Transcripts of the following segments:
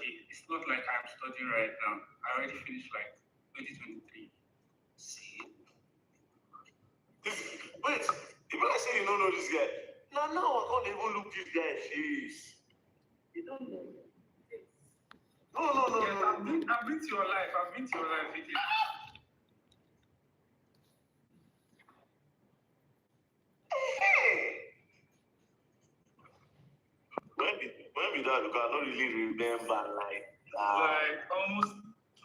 study. It's not like I'm studying right now. I already finished like 2023. See? Wait, if I say you don't know this guy, now I can't even look this guy face. You don't know. No. Yes, I've been to your life. I've been to your life with you. When we that, because I don't really remember like that. Like almost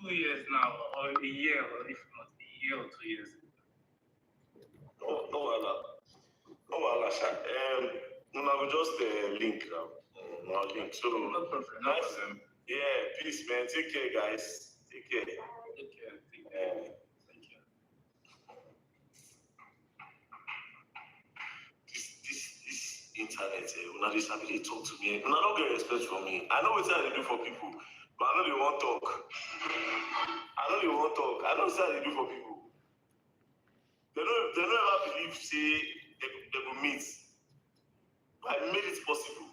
2 years now, or a year, or if not a year or 2 years. No, Allah, sir. I will just link. Link. So No problem. Yeah, peace, man. Take care, guys. Take care. Take care. Thank you. This internet, when I just have to talk to me, when I don't get respect from me. I know what I do for people, but I know they won't talk. I know what I do for people. They don't ever believe, say, they will meet. But I made it possible.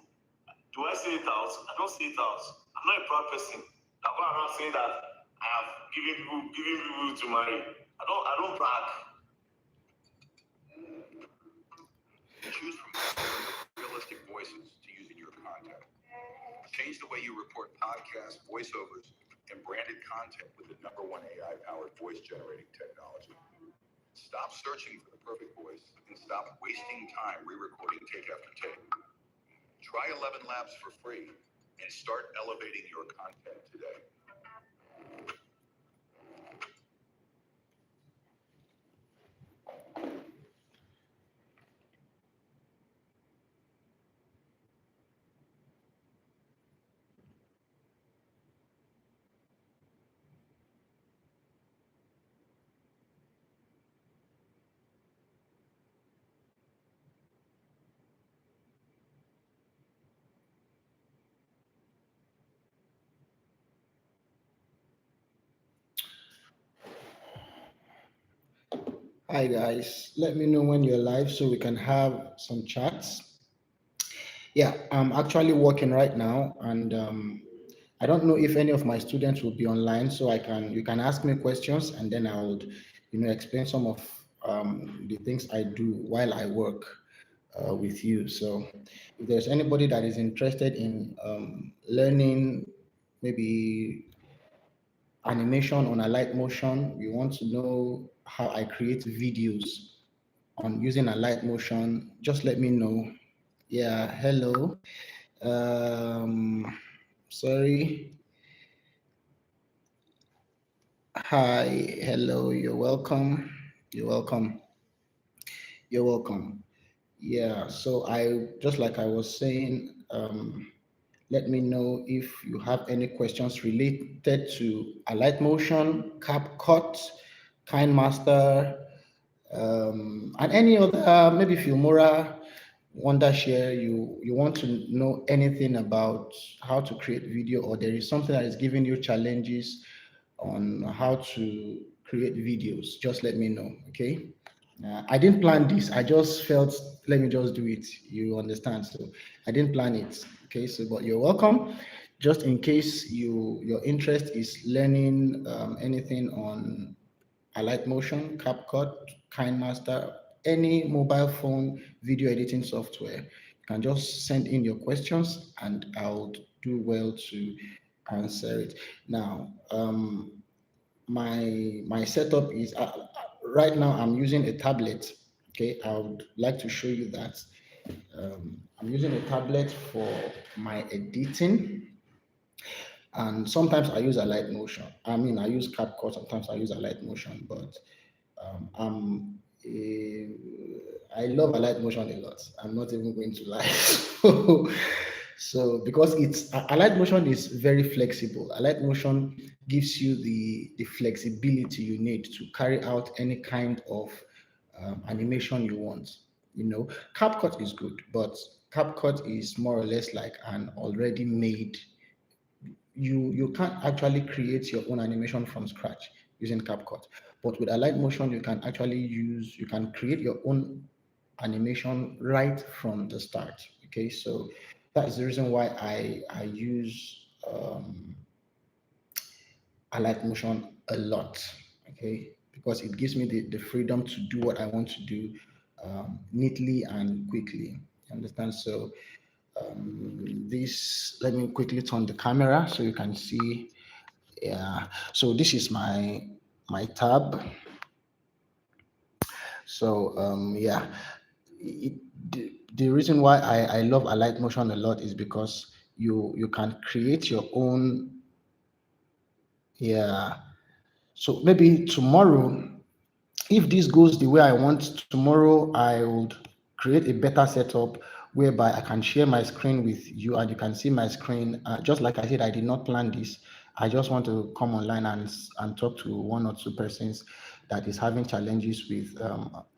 Do I say it out? I don't say it out. I'm not a proud person. I'm not around saying that I have given people to marry. I don't brag. Choose from realistic voices to use in your content. Change the way you report podcasts, voiceovers, and branded content with the #1 AI-powered voice-generating technology. Stop searching for the perfect voice and stop wasting time re-recording take after take. Try 11 Labs for free and start elevating your content today. Hi guys, let me know when you're live so we can have some chats. Yeah, I'm actually working right now, and I don't know if any of my students will be online, so you can ask me questions, and then I would explain some of the things I do while I work with you. So if there's anybody that is interested in learning maybe animation on a light motion, you want to know how I create videos on using a light motion, just let me know. Yeah, hello. Um, sorry. Hi, hello. You're welcome. You're welcome. You're welcome. Yeah. So just like I was saying, let me know if you have any questions related to a light motion, CapCut, KineMaster, and any other, maybe Filmora, Wondershare, you want to know anything about how to create video, or there is something that is giving you challenges on how to create videos, just let me know. Okay. I didn't plan this. I just felt, let me just do it. You understand? So I didn't plan it. Okay. So, but you're welcome. Just in case your interest is learning anything on a light motion, CapCut, KineMaster, any mobile phone video editing software, you can just send in your questions, and I'll do well to answer it. Now, my setup is right now I'm using a tablet. Okay, I would like to show you that. I'm using a tablet for my editing, and sometimes I use a light motion. I mean, I use CapCut. Sometimes I use a light motion, but I love a light motion a lot. I'm not even going to lie. So because a light motion is very flexible. A light motion gives you the flexibility you need to carry out any kind of animation you want. CapCut is good, but CapCut is more or less like an already made. You can't actually create your own animation from scratch using CapCut. But with a light motion, you can create your own animation right from the start. Okay, so that is the reason why I use I like motion a lot, okay, because it gives me the freedom to do what I want to do neatly and quickly. You understand? So this, let me quickly turn the camera so you can see. Yeah. So this is my tab. So yeah, it, the reason why I love Alight Motion a lot is because you can create your own. Yeah. So maybe tomorrow, if this goes the way I want, tomorrow I would create a better setup whereby I can share my screen with you and you can see my screen. Just like I said, I did not plan this. I just want to come online and talk to one or two persons that is having challenges with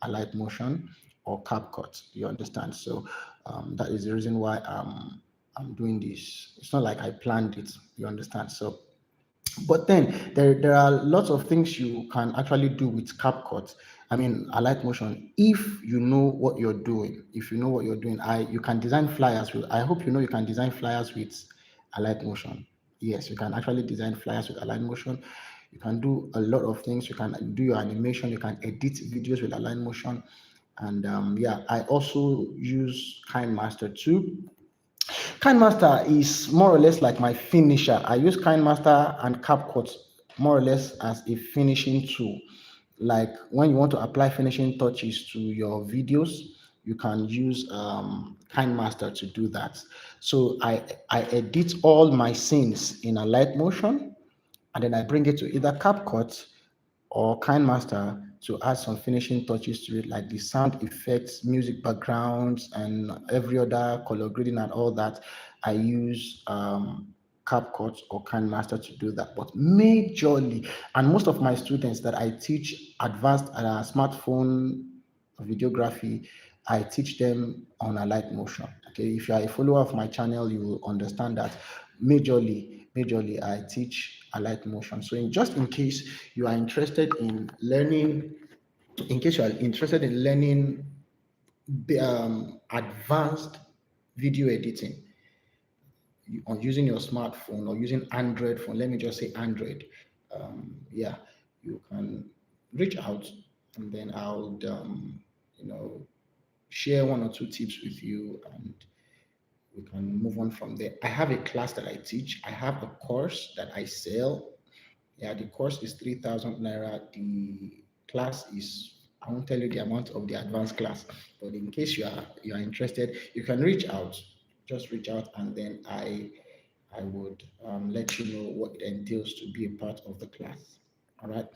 Alight Motion or CapCut. You understand? So that is the reason why I'm doing this. It's not like I planned it. You understand? So but then there are lots of things you can actually do with CapCut. I mean, I like motion. If you know what you're doing, if you know what you're doing, you can design flyers with. I hope you know you can design flyers with Alight Motion. Yes, you can actually design flyers with Align Motion. You can do a lot of things. You can do your animation. You can edit videos with Align Motion. And yeah, I also use KineMaster too. KineMaster is more or less like my finisher. I use KineMaster and CapCut more or less as a finishing tool. Like when you want to apply finishing touches to your videos, you can use KineMaster to do that. So I edit all my scenes in a light motion, and then I bring it to either CapCut or KineMaster to add some finishing touches to it, like the sound effects, music backgrounds, and every other color grading and all that. I use CapCut or KineMaster to do that. But majorly, and most of my students that I teach advanced smartphone videography, I teach them on a light motion. Okay, if you are a follower of my channel, you will understand that majorly I teach a light motion. So just in case you are interested in learning, in case you are interested in learning advanced video editing on using your smartphone or using Android phone, let me just say Android, yeah, you can reach out and then I'll, you know, share one or two tips with you and we can move on from there. I have a class that I teach. I have a course that I sell. Yeah, the course is 3,000 naira. The class is, I won't tell you the amount of the advanced class, but in case you are interested, you can reach out. Just reach out, and then I would let you know what it entails to be a part of the class. All right.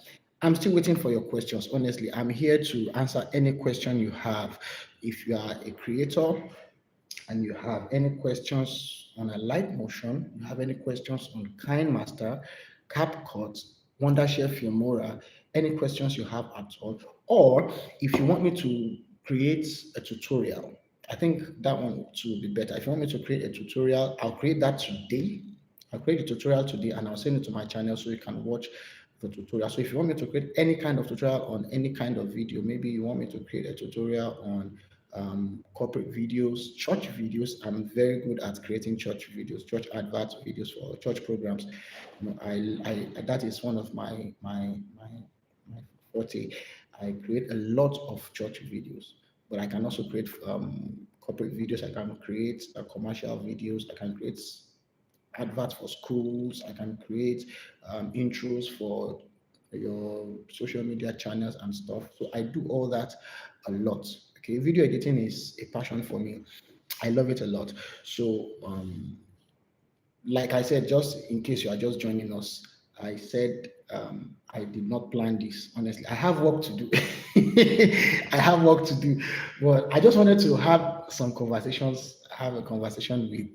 I'm still waiting for your questions. Honestly, I'm here to answer any question you have. If you are a creator and you have any questions on a light motion, you have any questions on KineMaster, CapCut, Wondershare Filmora, any questions you have at all, or if you want me to create a tutorial, I think that one will be better. If you want me to create a tutorial, I'll create that today. I'll create a tutorial today and I'll send it to my channel so you can watch the tutorial. So if you want me to create any kind of tutorial on any kind of video, maybe you want me to create a tutorial on corporate videos, church videos. I'm very good at creating church videos, church adverts videos for church programs. You know, I that is one of my forte. I create a lot of church videos, but I can also create corporate videos. I can create commercial videos. I can create adverts for schools. I can create intros for your social media channels and stuff. So I do all that a lot. Okay, video editing is a passion for me. I love it a lot. So like I said, just in case you are just joining us, I said I did not plan this. Honestly, I have work to do. I have work to do, but I just wanted to have some conversations, have a conversation with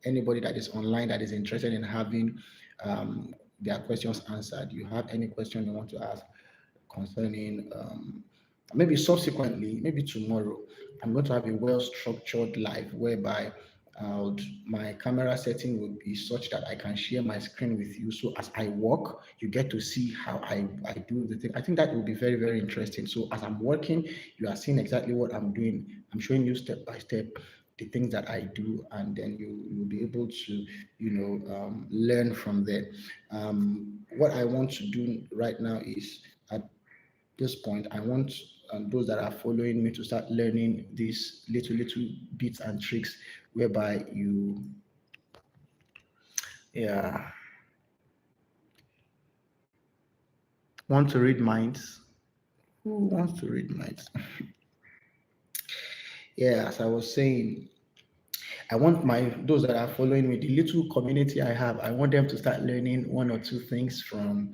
anybody that is online that is interested in having their questions answered. You have any question you want to ask concerning maybe subsequently, maybe tomorrow, I'm going to have a well structured live whereby my camera setting will be such that I can share my screen with you. So as I work, you get to see how I do the thing. I think that will be very, very interesting. So as I'm working, you are seeing exactly what I'm doing. I'm showing you step by step the things that I do, and then you'll be able to, learn from there. What I want to do right now is, at this point, I want those that are following me to start learning these little bits and tricks, whereby you, yeah, want to read minds. Who wants to read minds? Yeah, as I was saying, I want my those that are following me, the little community I have, I want them to start learning one or two things from,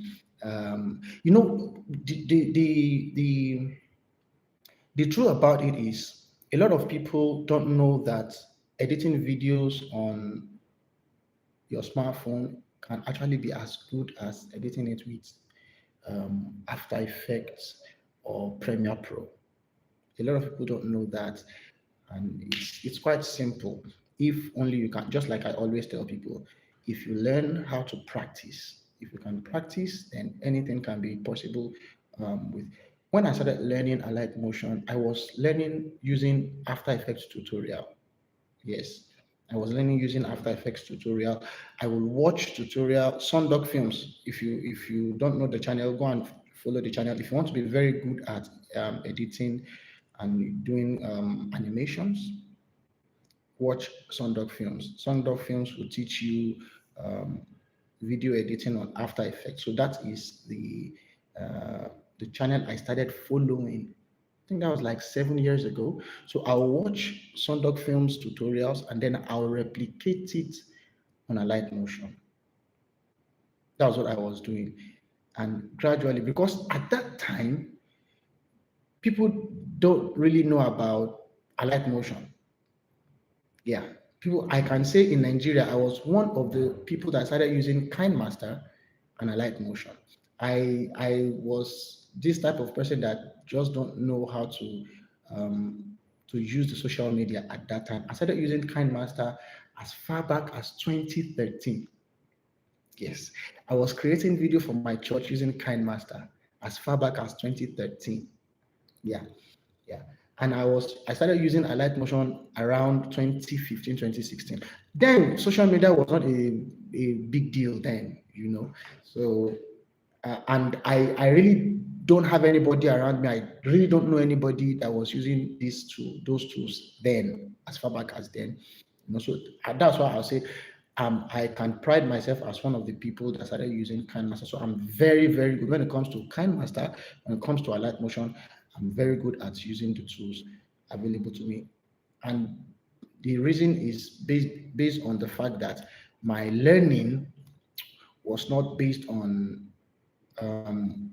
the truth about it is, a lot of people don't know that editing videos on your smartphone can actually be as good as editing it with After Effects or Premiere Pro. A lot of people don't know that, and it's quite simple. If only you can, just like I always tell people, if you learn how to practice, if you can practice, then anything can be possible. With When I started learning Alight Motion, I was learning using After Effects tutorial. Yes, I was learning using After Effects tutorial. I will watch tutorial Sundog Films. If you don't know the channel, go and follow the channel. If you want to be very good at editing and doing animations, watch Sundog Films. Sundog Films will teach you um, video editing on After Effects. So that is the channel I started following. I think that was like 7 years ago. So I'll watch Sundog Films tutorials, and then I'll replicate it on a light motion. That was what I was doing. And gradually, because at that time, people don't really know about a light motion. Yeah, people, I can say in Nigeria, I was one of the people that started using KineMaster and Alight Motion. I was this type of person that just don't know how to use the social media at that time. I started using KineMaster as far back as 2013. Yes, I was creating video for my church using KineMaster as far back as 2013. Yeah, yeah. And I started using Alight Motion around 2015, 2016. Then social media was not a big deal then. So and I really don't have anybody around me. I really don't know anybody that was using those tools then, as far back as then. So that's why I'll say I can pride myself as one of the people that started using KineMaster. So I'm very, very good when it comes to KineMaster. When it comes to Alight Motion, I'm very good at using the tools available to me. And the reason is based on the fact that my learning was not based on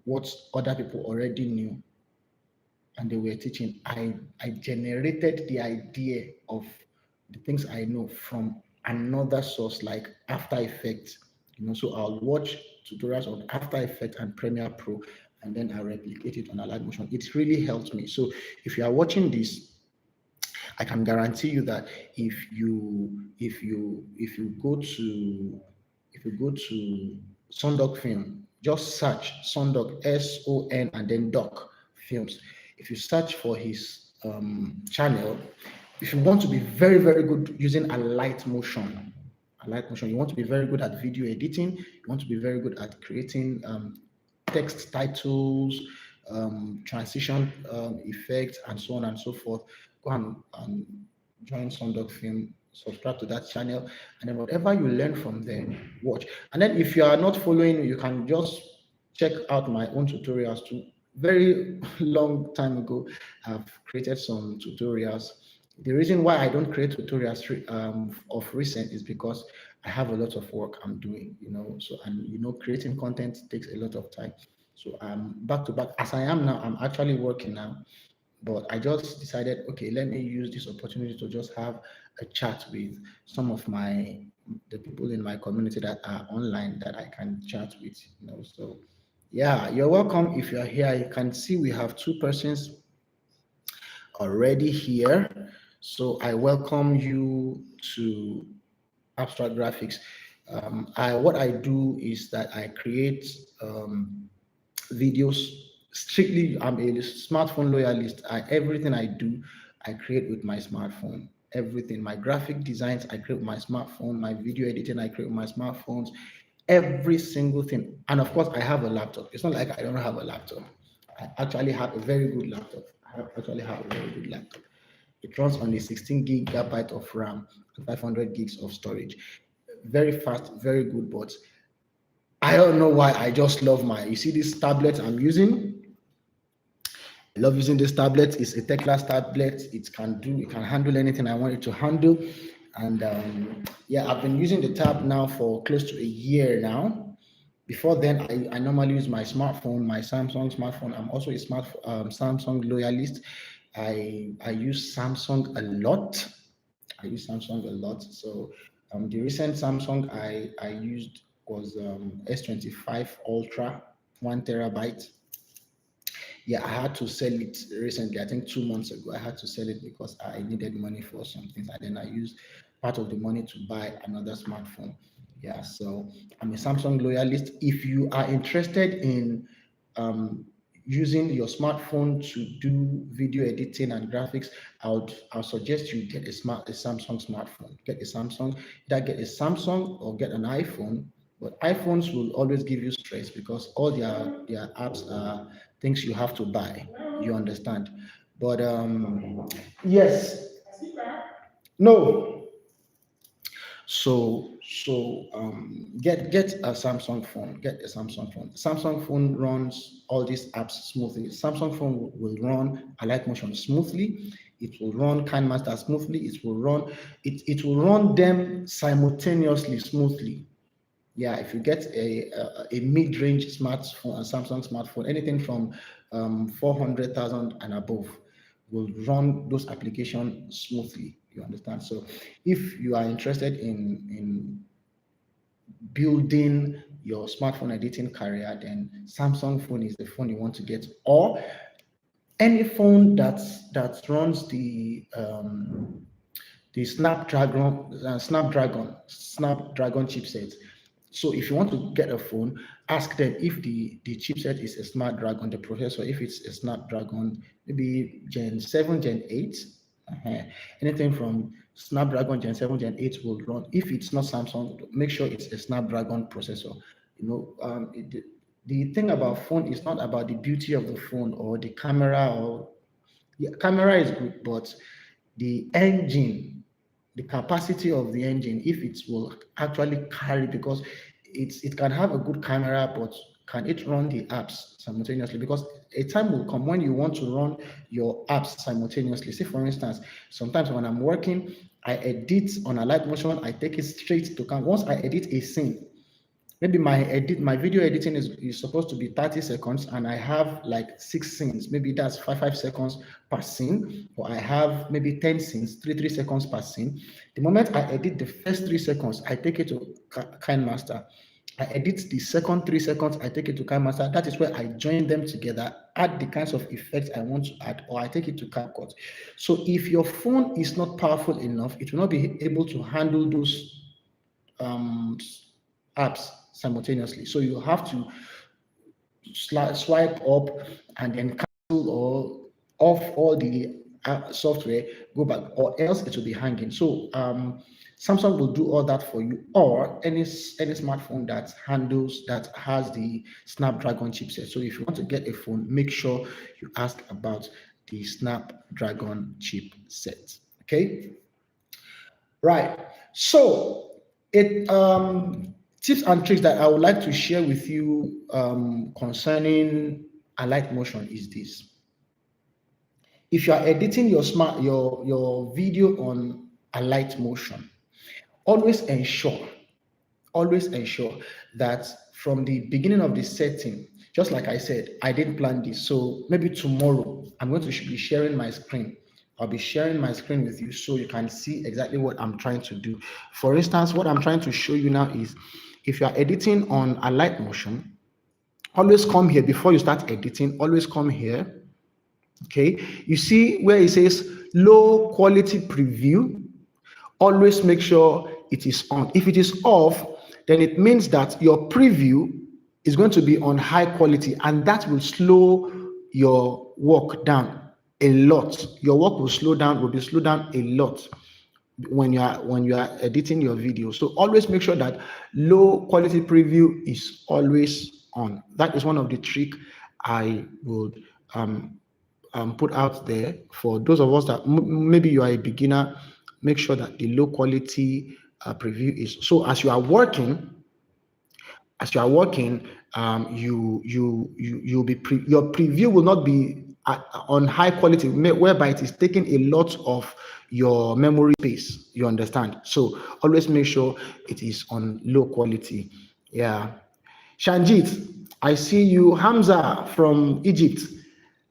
what other people already knew and they were teaching. I generated the idea of the things I know from another source like After Effects. So I'll watch tutorials on After Effects and Premiere Pro, and then I replicate it on Alight Motion. It really helped me. So if you are watching this, I can guarantee you that if you go to Sundog Film, just search Sundog, SON, and then Doc Films. If you search for his channel, if you want to be very, very good using a light motion, you want to be very good at video editing, you want to be very good at creating text titles, transition effects, and so on and so forth, go and join Sundog Film, subscribe to that channel, and then whatever you learn from there, watch. And then if you are not following, you can just check out my own tutorials too. Very long time ago, I've created some tutorials. The reason why I don't create tutorials of recent is because I have a lot of work I'm doing. So, and creating content takes a lot of time. So I'm back to back. As I am now, I'm actually working now, but I just decided, okay, let me use this opportunity to just have a chat with some of the people in my community that are online that I can chat with. So yeah, you're welcome. If you're here, you can see we have two persons already here. So I welcome you to Abstract Graphics. What I do is that I create videos strictly. I'm a smartphone loyalist. Everything I do, I create with my smartphone. everything. My graphic designs, I create with my smartphone. My video editing, I create with my smartphones. Every single thing. And of course, I have a laptop. It's not like I don't have a laptop. I actually have a very good laptop. Actually have a very good laptop. It runs on a 16 gigabyte of RAM and 500 gigs of storage. Very fast, very good. But I don't know why. I just love you see this tablet I'm using. I love using this tablet. It's a tech-class tablet. It can handle anything I want it to handle. And yeah, I've been using the tab now for close to a year now. Before then, I normally use my smartphone, my Samsung smartphone. I'm also a Samsung loyalist. I use Samsung a lot. I use Samsung a lot. So the recent Samsung I used was S25 Ultra, 1 terabyte. Yeah, I had to sell it recently. I think 2 months ago, I had to sell it because I needed money for some things, and then I used part of the money to buy another smartphone. Yeah, so I'm a Samsung loyalist. If you are interested in using your smartphone to do video editing and graphics, I'll suggest you get a Samsung smartphone. Get a Samsung, either get a Samsung or get an iPhone. But iPhones will always give you stress because all their apps are things you have to buy. You understand? But yes, no. So get a Samsung phone. Get a Samsung phone. Samsung phone runs all these apps smoothly. Samsung phone will run Alight Motion smoothly. It will run KineMaster smoothly. It will run them simultaneously smoothly. Yeah, if you get a mid-range smartphone, a Samsung smartphone, anything from 400,000 and above will run those applications smoothly. You understand? So if you are interested in building your smartphone editing career, then Samsung phone is the phone you want to get, or any phone that runs the Snapdragon chipset. So if you want to get a phone, ask them if the chipset is a Snapdragon, the processor, if it's a Snapdragon, maybe Gen 7, Gen 8, anything from Snapdragon Gen 7, Gen 8 will run. If it's not Samsung, make sure it's a Snapdragon processor. The thing about phone is not about the beauty of the phone or the camera, or yeah, camera is good, but the engine, the capacity of the engine, if it will actually carry, because it can have a good camera, but can it run the apps simultaneously? Because a time will come when you want to run your apps simultaneously. Say for instance, sometimes when I'm working, I edit on Alight Motion, I take it straight to camera. Once I edit a scene, maybe my video editing is supposed to be 30 seconds, and I have like 6 scenes. Maybe that's 5 seconds per scene, or I have maybe 10 scenes, 3 seconds per scene. The moment I edit the first 3 seconds, I take it to KineMaster. I edit the second 3 seconds, I take it to KineMaster. That is where I join them together, add the kinds of effects I want to add, or I take it to CapCut. So if your phone is not powerful enough, it will not be able to handle those apps simultaneously. So you have to swipe up and then cancel or off all the software, go back, or else it will be hanging. So Samsung will do all that for you, or any smartphone that has the Snapdragon chipset. So if you want to get a phone, make sure you ask about the Snapdragon chipset. Okay, right. So it tips and tricks that I would like to share with you concerning Alight Motion is this. If you are editing your video on Alight Motion, always ensure that from the beginning of the setting, just like I said, I didn't plan this. So maybe tomorrow I'm going to be sharing my screen. I'll be sharing my screen with you so you can see exactly what I'm trying to do. For instance, what I'm trying to show you now is, if you are editing on Alight Motion, always come here before you start editing. Always come here. Okay, you see where it says low quality preview. Always make sure it is on. If it is off, then it means that your preview is going to be on high quality, and that will slow your work down a lot. Your work will be slowed down a lot. when you are editing your video. So always make sure that low quality preview is always on. That is one of the trick I would put out there for those of us that maybe you are a beginner. Make sure that the low quality preview is so. As you are working, you'll be your preview will not be on high quality, whereby it is taking a lot of your memory space. You understand? So always make sure it is on low quality. Yeah. Shanjit, I see you. Hamza from Egypt,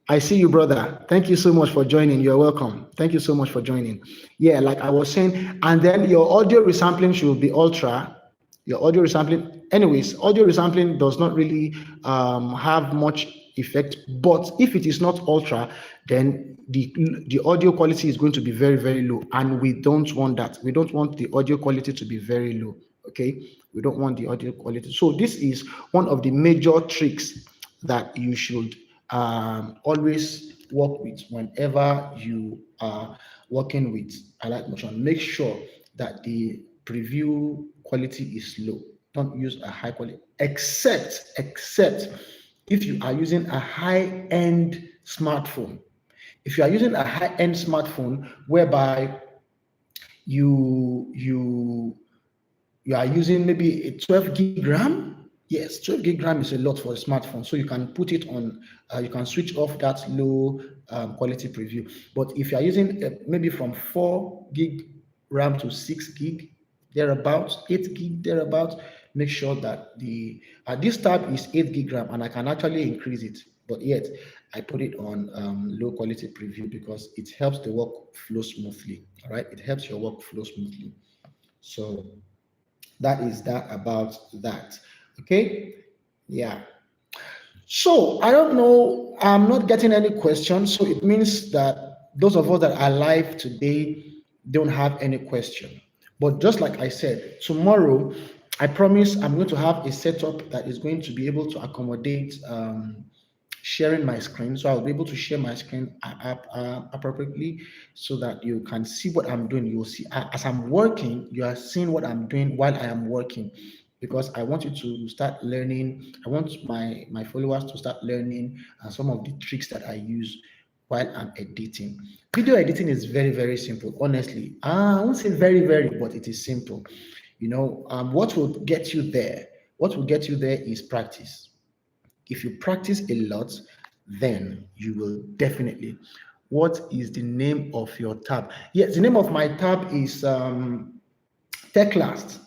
I see you, brother. Thank you so much for joining. You're welcome. Thank you so much for joining. Yeah, like I was saying, and then your audio resampling should be ultra. Your audio resampling, anyways, audio resampling does not really have much effect. But if it is not ultra, then the audio quality is going to be very, very low, and we don't want that. We don't want the audio quality to be very low. Okay, we don't want the audio quality. So this is one of the major tricks that you should always work with whenever you are working with Allied Motion. Make sure that the preview quality is low. Don't use a high quality, except if you are using a high-end smartphone. If you are using a high-end smartphone whereby you are using maybe a 12 gig RAM. Yes, 12 gig RAM is a lot for a smartphone. So you can put it on, you can switch off that low quality preview. But if you are using maybe from 4 gig RAM to 6 gig, thereabouts, 8 gig, thereabouts, make sure that this tab is 8 gig RAM, and I can actually increase it. But yet, I put it on low quality preview because it helps the work flow smoothly. All right, it helps your work flow smoothly. So that is that about that. Okay, yeah. So I don't know, I'm not getting any questions, so it means that those of us that are live today don't have any question. But just like I said, tomorrow I promise I'm going to have a setup that is going to be able to accommodate sharing my screen. So I'll be able to share my screen appropriately so that you can see what I'm doing. You'll see as I'm working, you are seeing what I'm doing while I am working, because I want you to start learning. I want my followers to start learning some of the tricks that I use while I'm editing. Video editing is very, very simple, honestly. I won't say very, very, but it is simple. What will get you there? What will get you there is practice. If you practice a lot, then you will definitely. What is the name of your tab? Yes, the name of my tab is TechLast.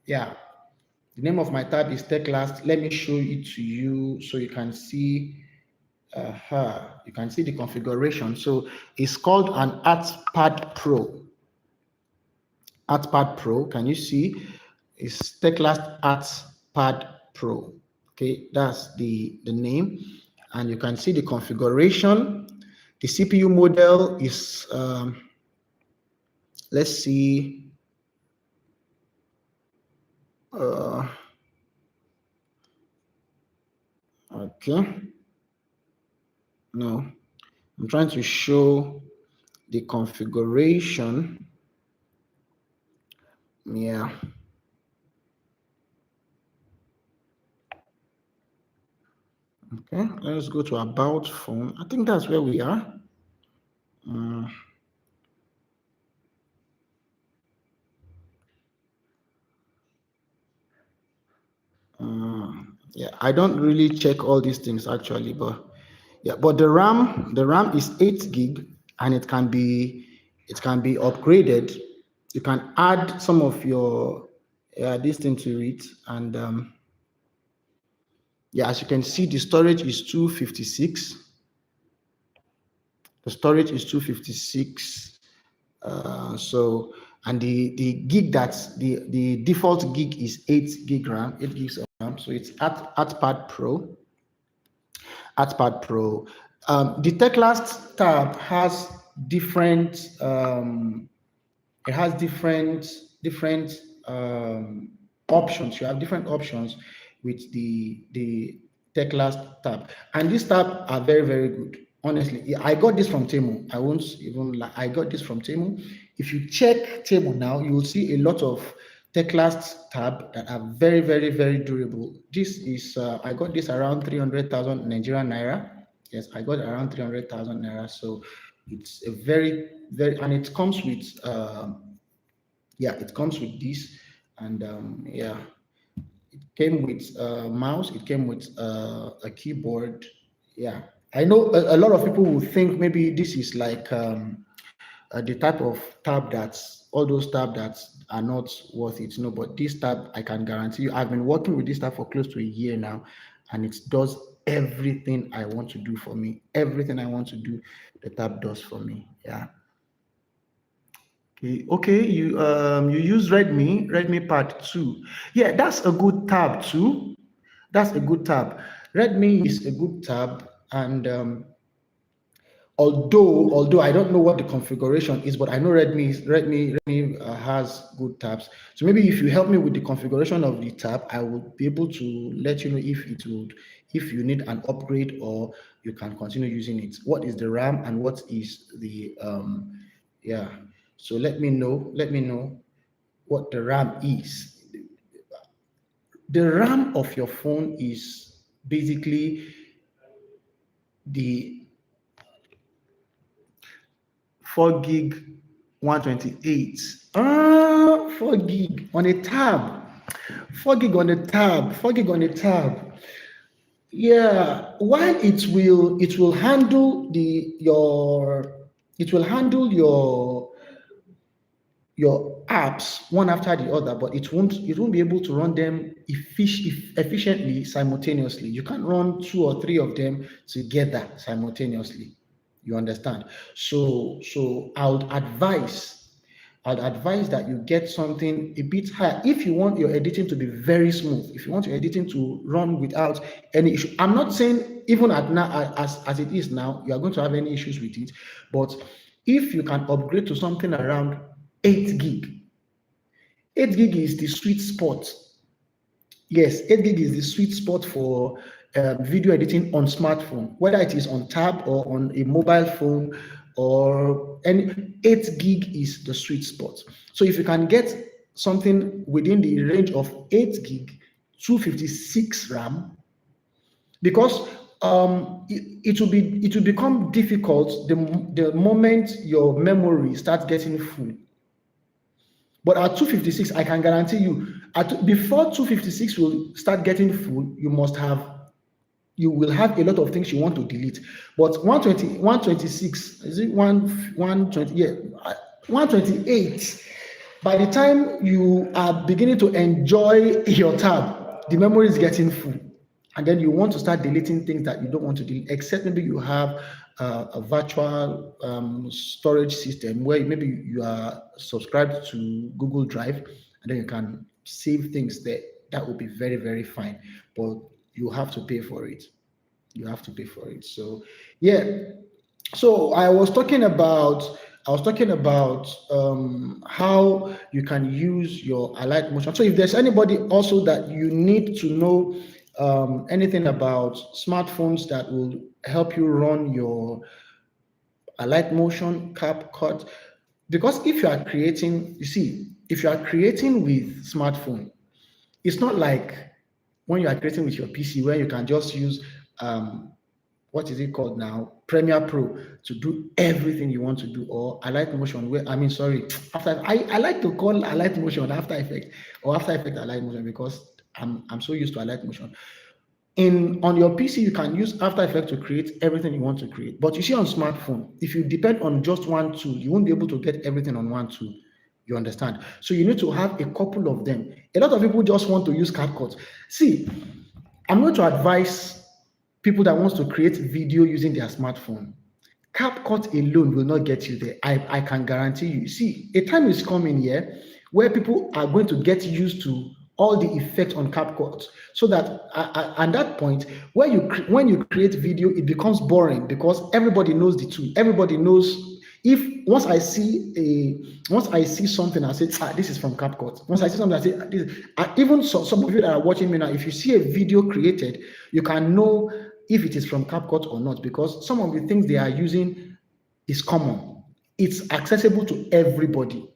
Yeah, the name of my tab is TechLast. Let me show it to you so you can see. You can see the configuration. So it's called an ArtPad Pro. ArtPad Pro. Can you see? It's TechLast ArtPad Pro. Okay, that's the name, and you can see the configuration. The CPU model is let's see, okay, no, I'm trying to show the configuration. Yeah. Okay, let's go to about phone. I think that's where we are. Yeah, I don't really check all these things actually, but yeah, but the RAM is 8 gig, and it can be upgraded. You can add some of your this thing to it, and yeah, as you can see, the storage is 256. The storage is 256. So, and the gig that's the default gig is 8 gig RAM, 8 gigs of RAM. So it's ArtPad Pro. ArtPad Pro. The TechLast tab has different. It has different options. You have different options with the TechLast tab, and these tab are very, very good. Honestly, I got this from Temu. I won't even lie. I got this from Temu. If you check table now, you will see a lot of Teclast tab that are very, very, very durable. This is I got this around 300,000 Nigerian naira. Yes, I got around 300,000 naira. So it's a very, very, and it comes with yeah, it comes with this, and yeah, it came with a mouse. It came with a keyboard. Yeah, I know a lot of people will think maybe this is like the type of tab that's all those tab that are not worth it. No, but this tab, I can guarantee you, I've been working with this tab for close to a year now, and it does everything I want to do for me. Everything I want to do, the tab does for me. Yeah. Okay, you use Redmi Pad 2. Yeah, that's a good tab too. That's a good tab. Redmi is a good tab, and although I don't know what the configuration is, but I know Redmi has good tabs. So maybe if you help me with the configuration of the tab, I will be able to let you know if you need an upgrade or you can continue using it. What is the RAM and what is the yeah. So let me know. Let me know what the RAM is. The RAM of your phone is basically the 4 gig 128. 4 gig on a tab. 4 gig on a tab. 4 gig on a tab. Yeah, while it will handle your apps one after the other, but it won't be able to run them efficiently simultaneously. You can't run two or three of them together simultaneously. You understand? So I'd advise that you get something a bit higher if you want your editing to be very smooth. If you want your editing to run without any issue, I'm not saying even at now as it is now, you are going to have any issues with it. But if you can upgrade to something around 8 gig, 8 gig is the sweet spot. Yes, 8 gig is the sweet spot for video editing on smartphone, whether it is on tab or on a mobile phone or any 8 gig is the sweet spot. So if you can get something within the range of 8 gig, 256 RAM, because it will become difficult the moment your memory starts getting full. But at 256, I can guarantee you, before 256 will start getting full, you will have a lot of things you want to delete. But 120, 126, is it 120? Yeah, 128. By the time you are beginning to enjoy your tab, the memory is getting full. And then you want to start deleting things that you don't want to delete, except maybe you have a virtual storage system where maybe you are subscribed to Google Drive, and then you can save things there. That would be very, very fine. But you have to pay for it. You have to pay for it. So yeah. So I was talking about how you can use your Alight Motion. So if there's anybody also that you need to know anything about smartphones that will help you run your Alight Motion, CapCut, because if you are creating with smartphone, it's not like when you are creating with your PC where you can just use what is it called now? Premiere Pro to do everything you want to do, or Alight Motion. I like to call Alight Motion After Effects or After Effects Alight Motion because I'm so used to Alight Motion. On your PC, you can use After Effects to create everything you want to create. But you see on smartphone, if you depend on just one tool, you won't be able to get everything on one tool. You understand? So you need to have a couple of them. A lot of people just want to use CapCut. See, I'm going to advise people that wants to create video using their smartphone. CapCut alone will not get you there. I can guarantee you. See, a time is coming here where people are going to get used to all the effects on CapCut, so that at that point, when you create video, it becomes boring because everybody knows the tool. Everybody knows. Once I see something, I say, this is from CapCut. Once I see something, I say, this. Even some of you that are watching me now, if you see a video created, you can know if it is from CapCut or not, because some of the things they are using is common. it's accessible to everybody.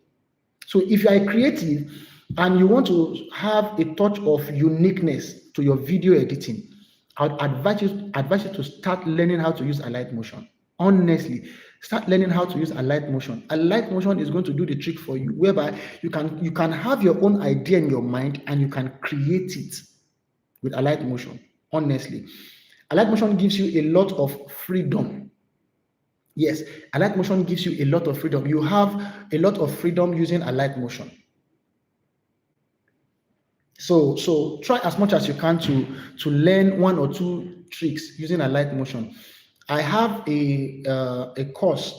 So if you are a creative and you want to have a touch of uniqueness to your video editing, I would advise you to start learning how to use Alight Motion. Honestly, start learning how to use Alight Motion. Alight Motion is going to do the trick for you, whereby you can have your own idea in your mind and you can create it with Alight Motion. Honestly, Alight Motion gives you a lot of freedom. Yes, Alight Motion gives you a lot of freedom. You have a lot of freedom using Alight Motion. So try as much as you can to learn one or two tricks using Alight Motion. I have a course.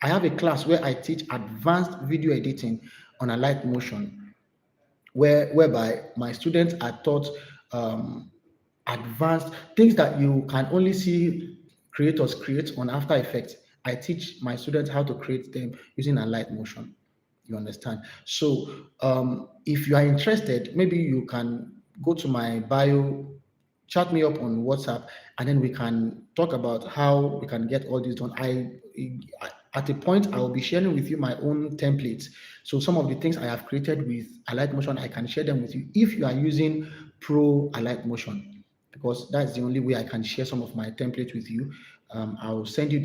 I have a class where I teach advanced video editing on Alight Motion, whereby my students are taught advanced things that you can only see creators create on After Effects. I teach my students how to create them using Alight Motion. You understand? So if you are interested, maybe you can go to my bio, chat me up on WhatsApp, and then we can talk about how we can get all this done. At a point I will be sharing with you my own templates. So some of the things I have created with Alight Motion, I can share them with you if you are using Pro Alight Motion, because that's the only way I can share some of my templates with you. I'll send you